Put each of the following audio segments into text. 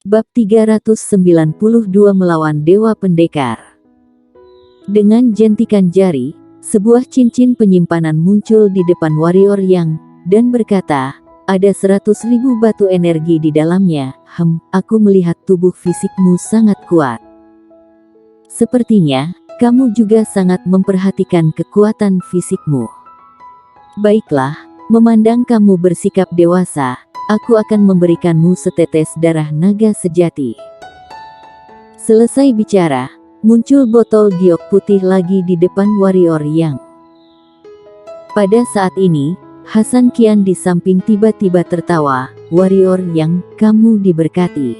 Bab 392 melawan Dewa Pendekar. Dengan jentikan jari, sebuah cincin penyimpanan muncul di depan warrior Yang, dan berkata, ada 100.000 batu energi di dalamnya. Aku melihat tubuh fisikmu sangat kuat. Sepertinya, kamu juga sangat memperhatikan kekuatan fisikmu. Baiklah, memandang kamu bersikap dewasa, aku akan memberikanmu setetes darah naga sejati. Selesai bicara, muncul botol giok putih lagi di depan warrior Yang. Pada saat ini, Hasan Kian di samping tiba-tiba tertawa. Warrior Yang, kamu diberkati.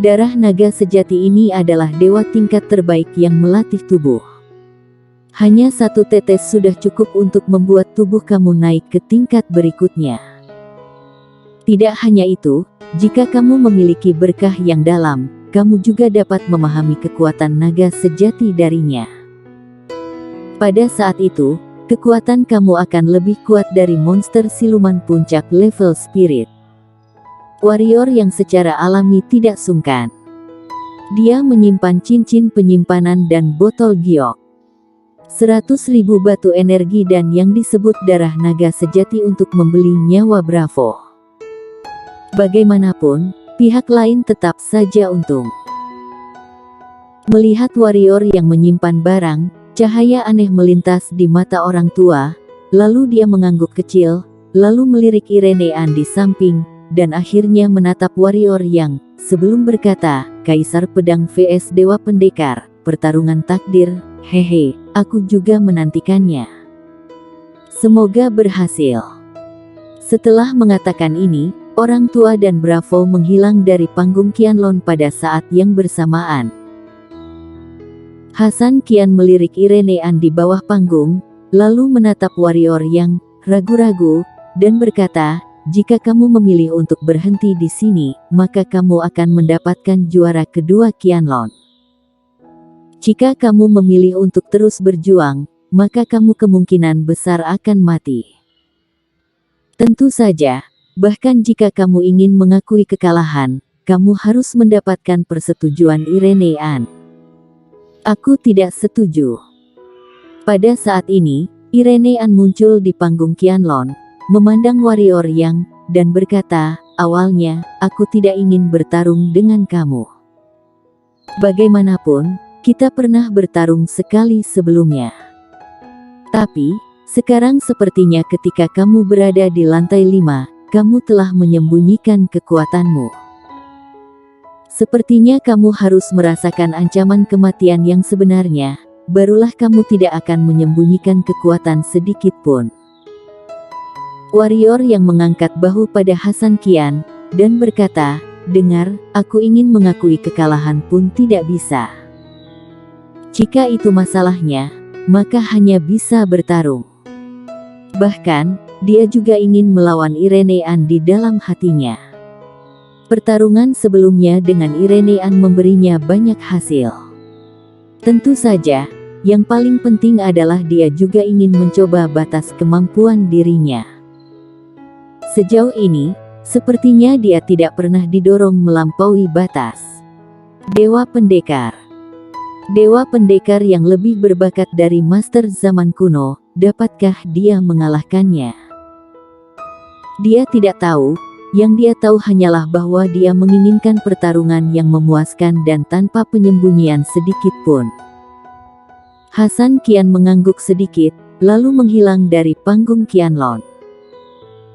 Darah naga sejati ini adalah dewa tingkat terbaik yang melatih tubuh. Hanya satu tetes sudah cukup untuk membuat tubuh kamu naik ke tingkat berikutnya. Tidak hanya itu, jika kamu memiliki berkah yang dalam, kamu juga dapat memahami kekuatan naga sejati darinya. Pada saat itu, kekuatan kamu akan lebih kuat dari monster siluman puncak level spirit. Warrior yang secara alami tidak sungkan. Dia menyimpan cincin penyimpanan dan botol giok. 100.000 batu energi dan yang disebut darah naga sejati untuk membeli nyawa Bravo. Bagaimanapun, pihak lain tetap saja untung. Melihat warrior yang menyimpan barang, cahaya aneh melintas di mata orang tua, lalu dia mengangguk kecil, lalu melirik Irenean di samping, dan akhirnya menatap warrior Yang, sebelum berkata, Kaisar Pedang vs Dewa Pendekar, pertarungan takdir, hehe, aku juga menantikannya. Semoga berhasil. Setelah mengatakan ini, orang tua dan Bravo menghilang dari panggung Qianlong pada saat yang bersamaan. Hasan Kian melirik Irenean di bawah panggung, lalu menatap warrior Yang, ragu-ragu, dan berkata, jika kamu memilih untuk berhenti di sini, maka kamu akan mendapatkan juara kedua Qianlong. Jika kamu memilih untuk terus berjuang, maka kamu kemungkinan besar akan mati. Tentu saja, bahkan jika kamu ingin mengakui kekalahan, kamu harus mendapatkan persetujuan Irenean. Aku tidak setuju. Pada saat ini, Irenean muncul di panggung Qianlong, memandang warrior Yang, dan berkata, awalnya, aku tidak ingin bertarung dengan kamu. Bagaimanapun, kita pernah bertarung sekali sebelumnya. Tapi, sekarang sepertinya ketika kamu berada di lantai 5, kamu telah menyembunyikan kekuatanmu. Sepertinya kamu harus merasakan ancaman kematian yang sebenarnya, barulah kamu tidak akan menyembunyikan kekuatan sedikit pun. Warrior yang mengangkat bahu pada Hasan Kian, dan berkata, dengar, aku ingin mengakui kekalahan pun tidak bisa. Jika itu masalahnya, maka hanya bisa bertarung. Bahkan, dia juga ingin melawan Irenean di dalam hatinya. Pertarungan sebelumnya dengan Irenean memberinya banyak hasil. Tentu saja, yang paling penting adalah dia juga ingin mencoba batas kemampuan dirinya. Sejauh ini, sepertinya dia tidak pernah didorong melampaui batas. Dewa Pendekar. Dewa Pendekar yang lebih berbakat dari Master zaman kuno, dapatkah dia mengalahkannya? Dia tidak tahu. Yang dia tahu hanyalah bahwa dia menginginkan pertarungan yang memuaskan dan tanpa penyembunyian sedikit pun. Hasan Kian mengangguk sedikit, lalu menghilang dari panggung Qianlong.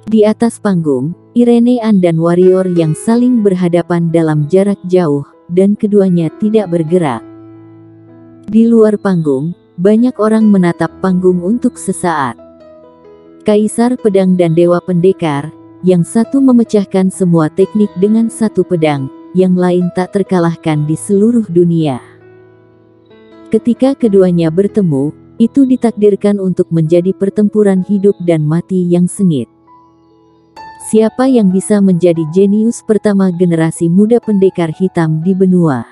Di atas panggung, Irenean dan warrior yang saling berhadapan dalam jarak jauh, dan keduanya tidak bergerak. Di luar panggung, banyak orang menatap panggung untuk sesaat. Kaisar Pedang dan Dewa Pendekar, yang satu memecahkan semua teknik dengan satu pedang, yang lain tak terkalahkan di seluruh dunia. Ketika keduanya bertemu, itu ditakdirkan untuk menjadi pertempuran hidup dan mati yang sengit. Siapa yang bisa menjadi jenius pertama generasi muda pendekar hitam di benua?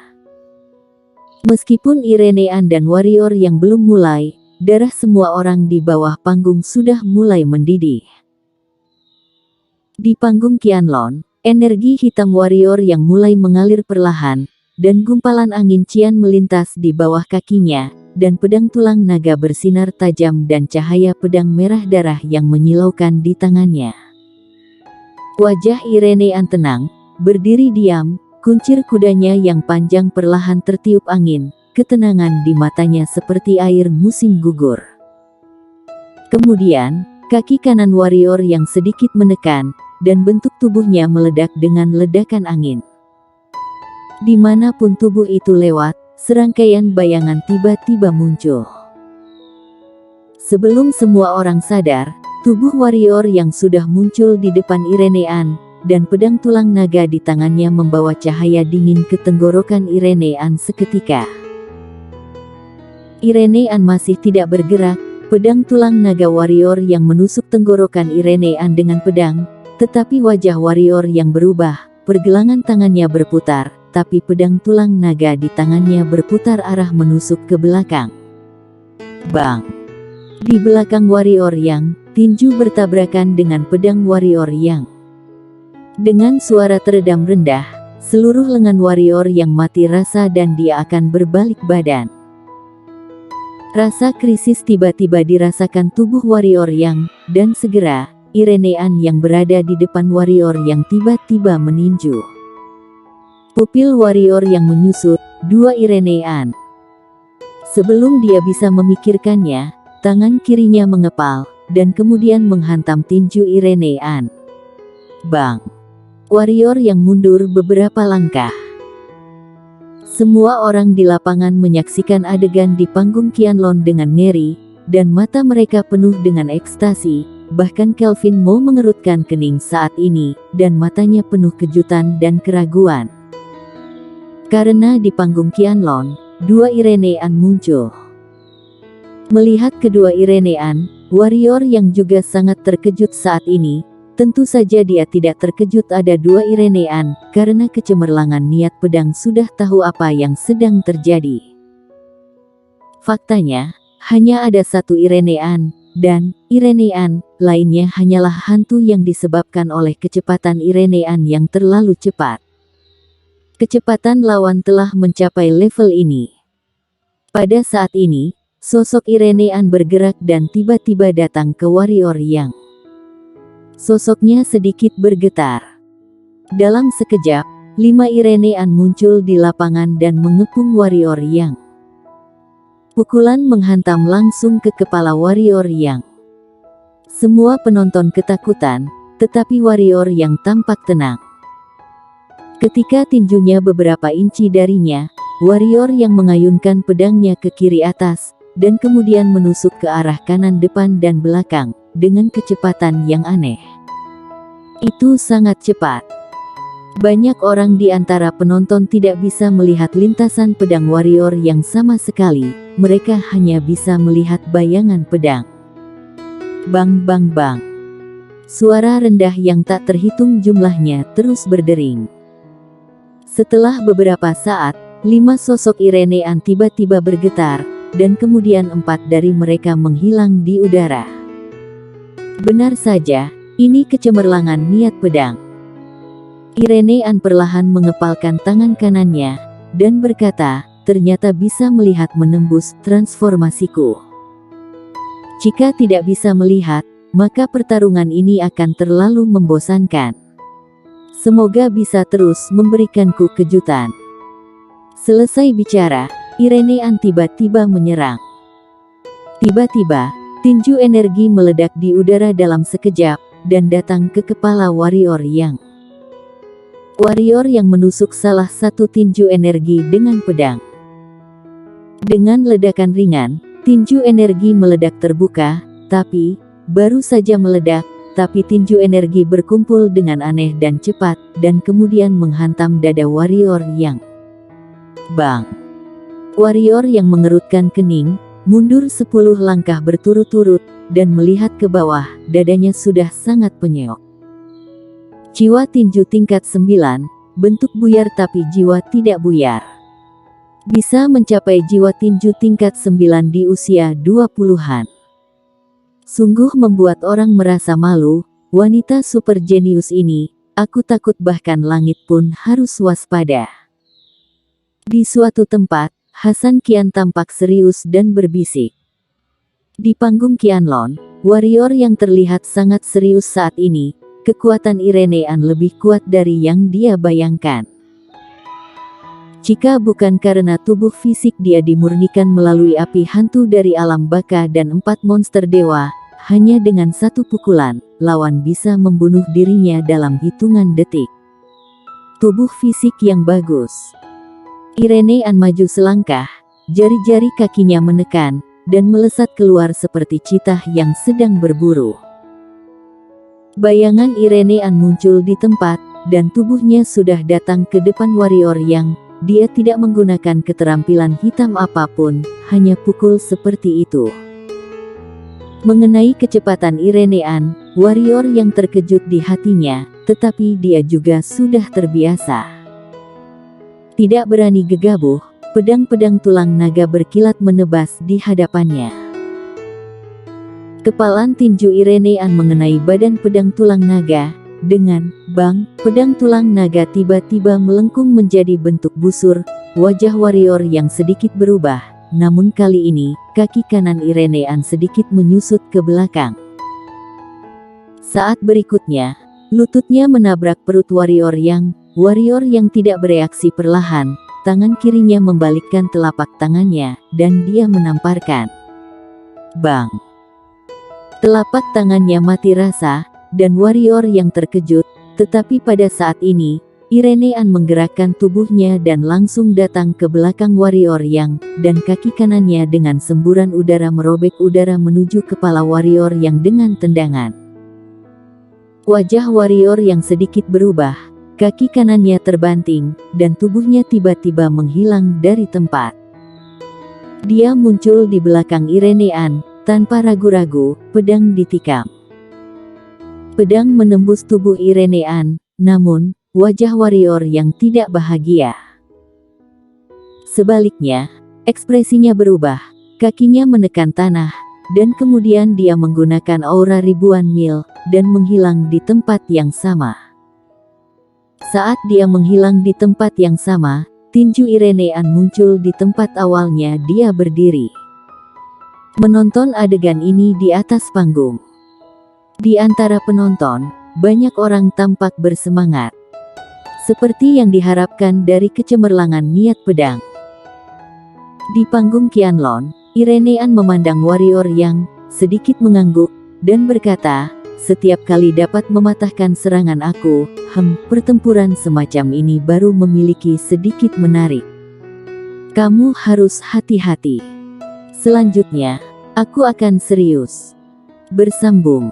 Meskipun Irenean dan warrior yang belum mulai, darah semua orang di bawah panggung sudah mulai mendidih. Di panggung Qianlong, Energi hitam warrior yang mulai mengalir perlahan, dan gumpalan angin cian melintas di bawah kakinya, dan pedang tulang naga bersinar tajam dan cahaya pedang merah darah yang menyilaukan di tangannya. Wajah Irenean tenang, berdiri diam, kuncir kudanya yang panjang perlahan tertiup angin, ketenangan di matanya seperti air musim gugur. Kemudian, kaki kanan warrior yang sedikit menekan, dan bentuk tubuhnya meledak dengan ledakan angin. Dimanapun tubuh itu lewat, serangkaian bayangan tiba-tiba muncul. Sebelum semua orang sadar, tubuh warrior yang sudah muncul di depan Irenean, dan pedang tulang naga di tangannya membawa cahaya dingin ke tenggorokan Irenean seketika. Irenean masih tidak bergerak, pedang tulang naga warrior yang menusuk tenggorokan Irenean dengan pedang, tetapi wajah warrior yang berubah, pergelangan tangannya berputar, tapi pedang tulang naga di tangannya berputar arah menusuk ke belakang. Bang! Di belakang warrior yang, tinju bertabrakan dengan pedang warrior yang. Dengan suara teredam rendah, seluruh lengan warrior yang mati rasa dan dia akan berbalik badan. Rasa krisis tiba-tiba dirasakan tubuh warrior yang, dan segera, Irenean yang berada di depan warrior yang tiba-tiba meninju. Pupil warrior yang menyusut, dua Irenean. Sebelum dia bisa memikirkannya, tangan kirinya mengepal, dan kemudian menghantam tinju Irenean. Bang! Warrior yang mundur beberapa langkah. Semua orang di lapangan menyaksikan adegan di panggung Qianlong dengan ngeri, dan mata mereka penuh dengan ekstasi, bahkan Kelvin Mo mengerutkan kening saat ini, dan matanya penuh kejutan dan keraguan. Karena di panggung Qianlong, dua Irenean muncul. Melihat kedua Irenean, warrior yang juga sangat terkejut saat ini, tentu saja dia tidak terkejut ada dua Irenean, karena kecemerlangan niat pedang sudah tahu apa yang sedang terjadi. Faktanya, hanya ada satu Irenean, dan Irenean lainnya hanyalah hantu yang disebabkan oleh kecepatan Irenean yang terlalu cepat. Kecepatan lawan telah mencapai level ini. Pada saat ini, sosok Irenean bergerak dan tiba-tiba datang ke warrior yang. Sosoknya sedikit bergetar. Dalam sekejap, 5 Irenean muncul di lapangan dan mengepung warrior yang. Pukulan menghantam langsung ke kepala warrior yang. Semua penonton ketakutan, tetapi warrior yang tampak tenang. Ketika tinjunya beberapa inci darinya, warrior yang mengayunkan pedangnya ke kiri atas, dan kemudian menusuk ke arah kanan depan dan belakang, dengan kecepatan yang aneh. Itu sangat cepat. Banyak orang di antara penonton tidak bisa melihat lintasan pedang warrior yang sama sekali, mereka hanya bisa melihat bayangan pedang. Bang bang bang. Suara rendah yang tak terhitung jumlahnya terus berdering. Setelah beberapa saat, 5 sosok Irenean tiba-tiba bergetar, dan kemudian 4 dari mereka menghilang di udara. Benar saja, ini kecemerlangan niat pedang. Irenean perlahan mengepalkan tangan kanannya, dan berkata, ternyata bisa melihat menembus transformasiku. Jika tidak bisa melihat, maka pertarungan ini akan terlalu membosankan. Semoga bisa terus memberikanku kejutan. Selesai bicara, Irenean tiba-tiba menyerang. Tiba-tiba, tinju energi meledak di udara dalam sekejap, dan datang ke kepala warrior yang. Warrior yang menusuk salah satu tinju energi dengan pedang. Dengan ledakan ringan, tinju energi meledak terbuka, tapi, baru saja meledak, tapi tinju energi berkumpul dengan aneh dan cepat, dan kemudian menghantam dada warrior yang. Bang! Warrior yang mengerutkan kening, mundur 10 langkah berturut-turut, dan melihat ke bawah, dadanya sudah sangat penyok. Jiwa tinju tingkat 9, bentuk buyar tapi jiwa tidak buyar. Bisa mencapai jiwa tinju tingkat 9 di usia 20-an. Sungguh membuat orang merasa malu, wanita super jenius ini, Aku takut bahkan langit pun harus waspada. Di suatu tempat, Hasan kian tampak serius dan berbisik. Di panggung Qianlong, warrior yang terlihat sangat serius saat ini, kekuatan Irenean lebih kuat dari yang dia bayangkan. Jika bukan karena tubuh fisik dia dimurnikan melalui api hantu dari alam baka dan 4 monster dewa, hanya dengan satu pukulan, lawan bisa membunuh dirinya dalam hitungan detik. Tubuh fisik yang bagus. Irenean maju selangkah, jari-jari kakinya menekan, dan melesat keluar seperti citah yang sedang berburu. Bayangan Irenean muncul di tempat, dan tubuhnya sudah datang ke depan warrior yang, dia tidak menggunakan keterampilan hitam apapun, hanya pukul seperti itu. Mengenai kecepatan Irenean, warrior yang terkejut di hatinya, tetapi dia juga sudah terbiasa. Tidak berani gegabah, pedang-pedang tulang naga berkilat menebas di hadapannya. Kepalan tinju Irenean mengenai badan pedang tulang naga, dengan bang, pedang tulang naga tiba-tiba melengkung menjadi bentuk busur, wajah warrior yang sedikit berubah, namun kali ini, kaki kanan Irenean sedikit menyusut ke belakang. Saat berikutnya, lututnya menabrak perut warrior yang tidak bereaksi perlahan, tangan kirinya membalikkan telapak tangannya, dan dia menamparkan. Bang! Telapak tangannya mati rasa, dan warrior yang terkejut, tetapi pada saat ini, Irenean menggerakkan tubuhnya dan langsung datang ke belakang warrior dan kaki kanannya dengan semburan udara merobek udara menuju kepala warrior yang dengan tendangan. Wajah warrior yang sedikit berubah, kaki kanannya terbanting, dan tubuhnya tiba-tiba menghilang dari tempat. Dia muncul di belakang Irenean, tanpa ragu-ragu, pedang ditikam. Pedang menembus tubuh Irenean, namun, wajah warrior yang tidak bahagia. Sebaliknya, ekspresinya berubah, kakinya menekan tanah, dan kemudian dia menggunakan aura ribuan mil, dan menghilang di tempat yang sama. Saat dia menghilang di tempat yang sama, tinju Irenean muncul di tempat awalnya dia berdiri. Menonton adegan ini di atas panggung. Di antara penonton, banyak orang tampak bersemangat. Seperti yang diharapkan dari kecemerlangan niat pedang. Di panggung Qianlong, Irenean memandang warrior yang sedikit mengangguk, dan berkata, setiap kali dapat mematahkan serangan aku, pertempuran semacam ini baru memiliki sedikit menarik. Kamu harus hati-hati. Selanjutnya, aku akan serius. Bersambung.